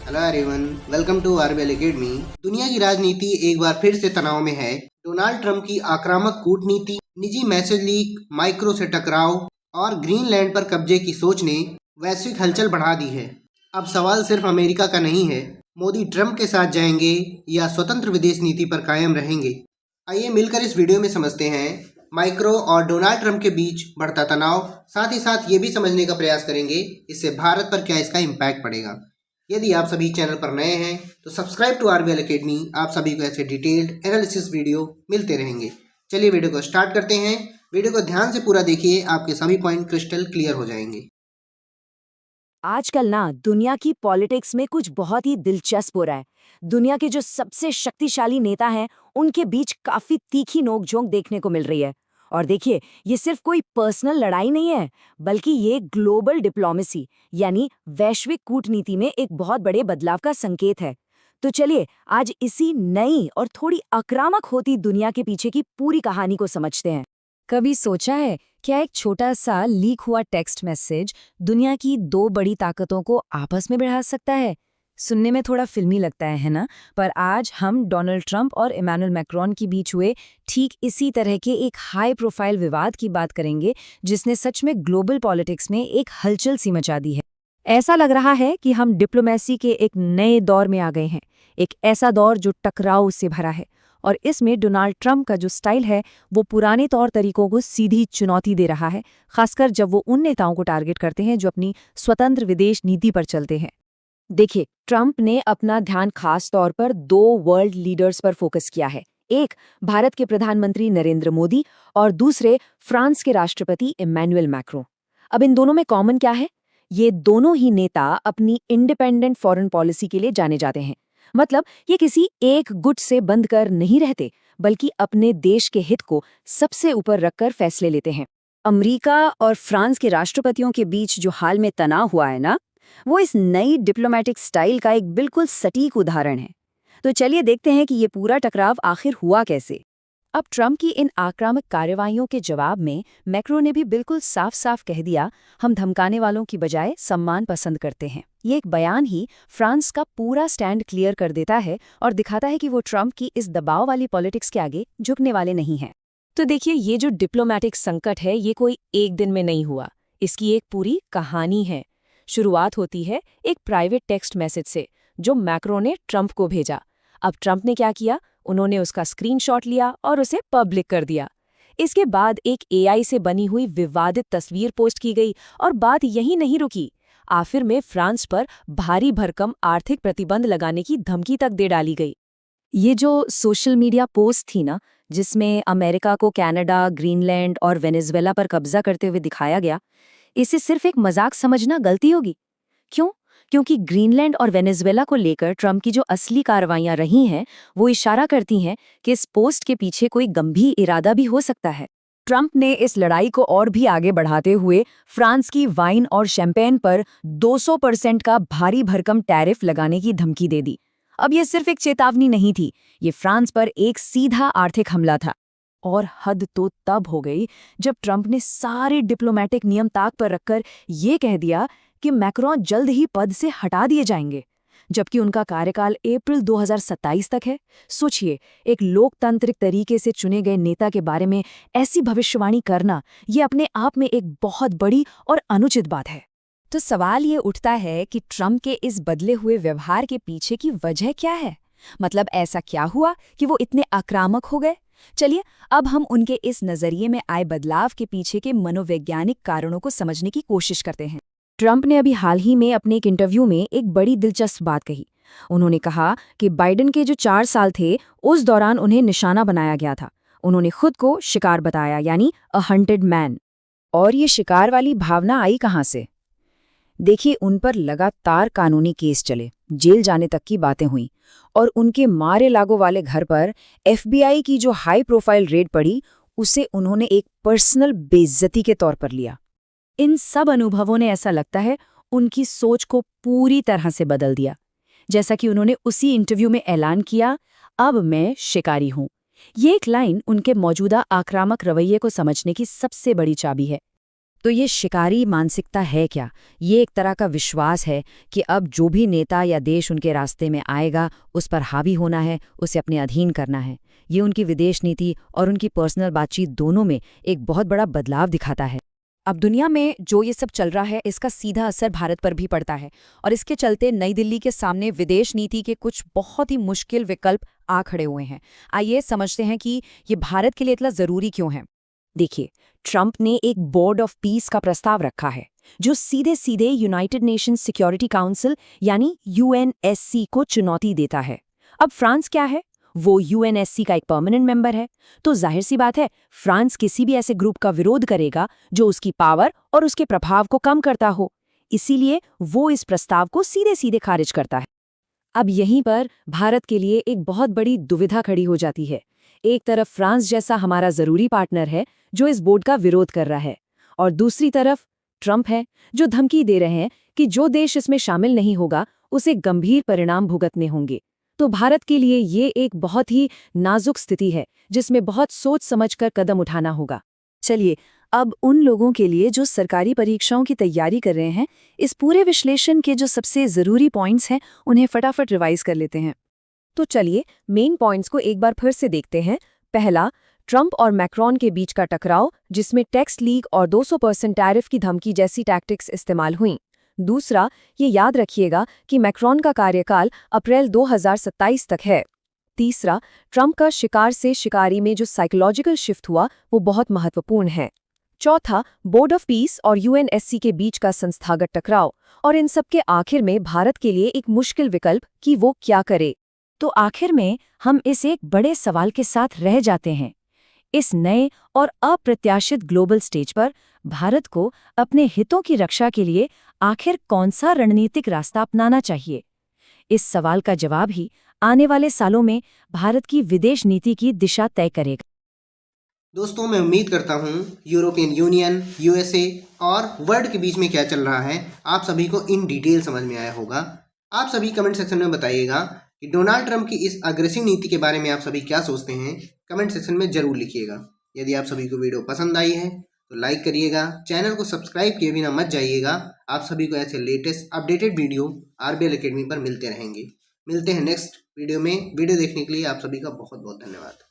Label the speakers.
Speaker 1: Hello everyone, welcome to RBL academy. दुनिया की राजनीति एक बार फिर से तनाव में है। डोनाल्ड ट्रंप की आक्रामक कूटनीति, निजी मैसेज लीक, माइक्रो से टकराव और ग्रीनलैंड पर कब्जे की सोच ने वैश्विक हलचल बढ़ा दी है। अब सवाल सिर्फ अमेरिका का नहीं है, मोदी ट्रंप के साथ जाएंगे या स्वतंत्र विदेश नीति पर कायम रहेंगे। आइए मिलकर इस वीडियो में समझते हैं माइक्रो और डोनाल्ड ट्रंप के बीच बढ़ता तनाव। साथ ही साथ ये भी समझने का प्रयास करेंगे इससे भारत पर क्या इसका इम्पैक्ट पड़ेगा। यदि आप सभी चैनल पर नए हैं तो सब्सक्राइब टू आरबीएल एकेडमी। आप सभी को ऐसे डिटेल्ड एनालिसिस वीडियो मिलते रहेंगे। चलिए वीडियो को स्टार्ट करते हैं। वीडियो को ध्यान से पूरा देखिए, आपके सभी पॉइंट क्रिस्टल क्लियर हो जाएंगे।
Speaker 2: आजकल ना दुनिया की पॉलिटिक्स में कुछ बहुत ही दिलचस्प हो रहा है। दुनिया के जो सबसे शक्तिशाली नेता हैं, उनके बीच काफी तीखी नोकझोंक देखने को मिल रही है। और देखिए, ये सिर्फ कोई पर्सनल लड़ाई नहीं है, बल्कि ये ग्लोबल डिप्लोमेसी यानी वैश्विक कूटनीति में एक बहुत बड़े बदलाव का संकेत है। तो चलिए आज इसी नई और थोड़ी आक्रामक होती दुनिया के पीछे की पूरी कहानी को समझते हैं। कभी सोचा है क्या एक छोटा सा लीक हुआ टेक्स्ट मैसेज दुनिया की दो बड़ी ताकतों को आपस में बढ़ा सकता है? सुनने में थोड़ा फिल्मी लगता है ना? पर आज हम डोनाल्ड ट्रंप और इमैनुअल मैक्रोन के बीच हुए ठीक इसी तरह के एक हाई प्रोफाइल विवाद की बात करेंगे, जिसने सच में ग्लोबल पॉलिटिक्स में एक हलचल सी मचा दी है। ऐसा लग रहा है कि हम डिप्लोमेसी के एक नए दौर में आ गए हैं, एक ऐसा दौर जो टकराव से भरा है। और इसमें डोनाल्ड ट्रंप का जो स्टाइल है, वो पुराने तौर तरीकों को सीधी चुनौती दे रहा है, खासकर जब वो उन नेताओं को टारगेट करते हैं जो अपनी स्वतंत्र विदेश नीति पर चलते हैं। देखिए, ट्रंप ने अपना ध्यान खास तौर पर दो वर्ल्ड लीडर्स पर फोकस किया है। एक भारत के प्रधानमंत्री नरेंद्र मोदी और दूसरे फ्रांस के राष्ट्रपति इमैनुअल मैक्रों। अब इन दोनों में कॉमन क्या है? ये दोनों ही नेता अपनी इंडिपेंडेंट फॉरेन पॉलिसी के लिए जाने जाते हैं। मतलब ये किसी एक गुट से बंद कर नहीं रहते, बल्कि अपने देश के हित को सबसे ऊपर रखकर फैसले लेते हैं। अमेरिका और फ्रांस के राष्ट्रपतियों के बीच जो हाल में तनाव हुआ है ना, वो इस नई डिप्लोमेटिक स्टाइल का एक बिल्कुल सटीक उदाहरण है। तो चलिए देखते हैं कि ये पूरा टकराव आखिर हुआ कैसे। अब ट्रंप की इन आक्रामक कार्रवाइयों के जवाब में मैक्रो ने भी बिल्कुल साफ साफ कह दिया, हम धमकाने वालों की बजाय सम्मान पसंद करते हैं। ये एक बयान ही फ्रांस का पूरा स्टैंड क्लियर कर देता है और दिखाता है कि वो ट्रंप की इस दबाव वाली पॉलिटिक्स के आगे झुकने वाले नहीं हैं। तो देखिए, ये जो डिप्लोमैटिक संकट है, ये कोई एक दिन में नहीं हुआ। इसकी एक पूरी कहानी है। शुरुआत होती है एक प्राइवेट टेक्स्ट मैसेज से जो मैक्रो ने ट्रंप को भेजा। अब ट्रंप ने क्या किया? उन्होंने उसका स्क्रीनशॉट लिया और उसे पब्लिक कर दिया। इसके बाद एक एआई से बनी हुई विवादित तस्वीर पोस्ट की गई और बात यहीं नहीं रुकी। आखिर में फ्रांस पर भारी भरकम आर्थिक प्रतिबंध लगाने की धमकी तक दे डाली गई। ये जो सोशल मीडिया पोस्ट थी ना, जिसमें अमेरिका को कनाडा, ग्रीनलैंड और वेनेजुएला पर कब्जा करते हुए दिखाया गया, इसे सिर्फ एक मजाक समझना गलती होगी। क्यों? क्योंकि ग्रीनलैंड और वेनेजुएला को लेकर ट्रंप की जो असली कार्रवाइयां रही हैं, वो इशारा करती हैं कि इस पोस्ट के पीछे कोई गंभीर इरादा भी हो सकता है। ट्रंप ने इस लड़ाई को और भी आगे बढ़ाते हुए फ्रांस की वाइन और शैंपेन पर 200% का भारी भरकम टैरिफ लगाने की धमकी दे दी। अब ये सिर्फ एक चेतावनी नहीं थी, ये फ्रांस पर एक सीधा आर्थिक हमला था। और हद तो तब हो गई जब ट्रंप ने सारे डिप्लोमेटिक नियम ताक पर रखकर ये कह दिया कि मैक्रोन जल्द ही पद से हटा दिए जाएंगे, जबकि उनका कार्यकाल अप्रैल 2027 तक है। सोचिए, एक लोकतांत्रिक तरीके से चुने गए नेता के बारे में ऐसी भविष्यवाणी करना, ये अपने आप में एक बहुत बड़ी और अनुचित बात है। तो सवाल ये उठता है कि ट्रंप के इस बदले हुए व्यवहार के पीछे की वजह क्या है? मतलब ऐसा क्या हुआ कि वो इतने आक्रामक हो गए? चलिए अब हम उनके इस नजरिए में आए बदलाव के पीछे के मनोवैज्ञानिक कारणों को समझने की कोशिश करते हैं। ट्रंप ने अभी हाल ही में अपने एक इंटरव्यू में एक बड़ी दिलचस्प बात कही। उन्होंने कहा कि बाइडेन के जो 4 साल थे, उस दौरान उन्हें निशाना बनाया गया था। उन्होंने खुद को शिकार बताया, यानी अ हंटेड मैन। और ये शिकार वाली भावना आई कहाँ से? देखिए, उन पर लगातार कानूनी केस चले, जेल जाने तक की बातें हुई, और उनके मारे लागो वाले घर पर एफबीआई की जो हाई प्रोफाइल रेड पड़ी, उसे उन्होंने एक पर्सनल बेइज्जती के तौर पर लिया। इन सब अनुभवों ने, ऐसा लगता है, उनकी सोच को पूरी तरह से बदल दिया। जैसा कि उन्होंने उसी इंटरव्यू में ऐलान किया, अब मैं शिकारी हूं। ये एक लाइन उनके मौजूदा आक्रामक रवैये को समझने की सबसे बड़ी चाबी है। तो ये शिकारी मानसिकता है क्या? ये एक तरह का विश्वास है कि अब जो भी नेता या देश उनके रास्ते में आएगा, उस पर हावी होना है, उसे अपने अधीन करना है। ये उनकी विदेश नीति और उनकी पर्सनल बातचीत दोनों में एक बहुत बड़ा बदलाव दिखाता है। अब दुनिया में जो ये सब चल रहा है, इसका सीधा असर भारत पर भी पड़ता है और इसके चलते नई दिल्ली के सामने विदेश नीति के कुछ बहुत ही मुश्किल विकल्प आ खड़े हुए हैं। आइए समझते हैं कि ये भारत के लिए इतना ज़रूरी क्यों है। देखिए, ट्रंप ने एक बोर्ड ऑफ पीस का प्रस्ताव रखा है, जो सीधे सीधे यूनाइटेड नेशंस सिक्योरिटी काउंसिल यानी यूएनएससी को चुनौती देता है। अब फ्रांस क्या है? वो यूएनएससी का एक परमानेंट मेंबर है, तो जाहिर सी बात है फ्रांस किसी भी ऐसे ग्रुप का विरोध करेगा जो उसकी पावर और उसके प्रभाव को कम करता हो। इसीलिए वो इस प्रस्ताव को सीधे सीधे खारिज करता है। अब यहीं पर भारत के लिए एक बहुत बड़ी दुविधा खड़ी हो जाती है। एक तरफ फ्रांस जैसा हमारा जरूरी पार्टनर है जो इस बोर्ड का विरोध कर रहा है, और दूसरी तरफ ट्रंप है जो धमकी दे रहे हैं कि जो देश इसमें शामिल नहीं होगा उसे गंभीर परिणाम भुगतने होंगे। तो भारत के लिए ये एक बहुत ही नाजुक स्थिति है जिसमें बहुत सोच समझकर कदम उठाना होगा। चलिए, अब उन लोगों के लिए जो सरकारी परीक्षाओं की तैयारी कर रहे हैं, इस पूरे विश्लेषण के जो सबसे ज़रूरी पॉइंट्स हैं उन्हें फटाफट रिवाइज कर लेते हैं। तो चलिए मेन पॉइंट्स को एक बार फिर से देखते हैं। पहला, ट्रंप और मैक्रोन के बीच का टकराव, जिसमें टैक्स लीग और 200% टैरिफ की धमकी जैसी टैक्टिक्स इस्तेमाल हुई। दूसरा, ये याद रखिएगा कि मैक्रोन का कार्यकाल अप्रैल 2027 तक है। तीसरा, ट्रंप का शिकार से शिकारी में जो साइकोलॉजिकल शिफ्ट हुआ वो बहुत महत्वपूर्ण है। चौथा, बोर्ड ऑफ पीस और यूएनएससी के बीच का संस्थागत टकराव, और इन सब के आखिर में भारत के लिए एक मुश्किल विकल्प कि वो क्या करे। तो आखिर में हम इस एक बड़े सवाल के साथ रह जाते हैं। इस नए और अप्रत्याशित ग्लोबल स्टेज पर भारत को अपने हितों की रक्षा के लिए आखिर कौन सा रणनीतिक रास्ता अपनाना चाहिए? इस सवाल का जवाब ही आने वाले सालों में भारत की विदेश नीति की दिशा तय करेगा।
Speaker 1: दोस्तों, मैं उम्मीद करता हूँ यूरोपियन यूनियन, यूएसए और वर्ल्ड के बीच में क्या चल रहा है आप सभी को इन डिटेल समझ में आया होगा। आप सभी कमेंट सेक्शन में बताइएगा कि डोनाल्ड ट्रंप की इस अग्रेसिव नीति के बारे में आप सभी क्या सोचते हैं। कमेंट सेक्शन में जरूर लिखिएगा। यदि आप सभी को वीडियो पसंद आई है तो लाइक करिएगा, चैनल को सब्सक्राइब किए बिना मत जाइएगा। आप सभी को ऐसे latest updated video RBL academy पर मिलते रहेंगे। मिलते हैं नेक्स्ट वीडियो में। वीडियो देखने के लिए आप सभी का बहुत बहुत धन्यवाद।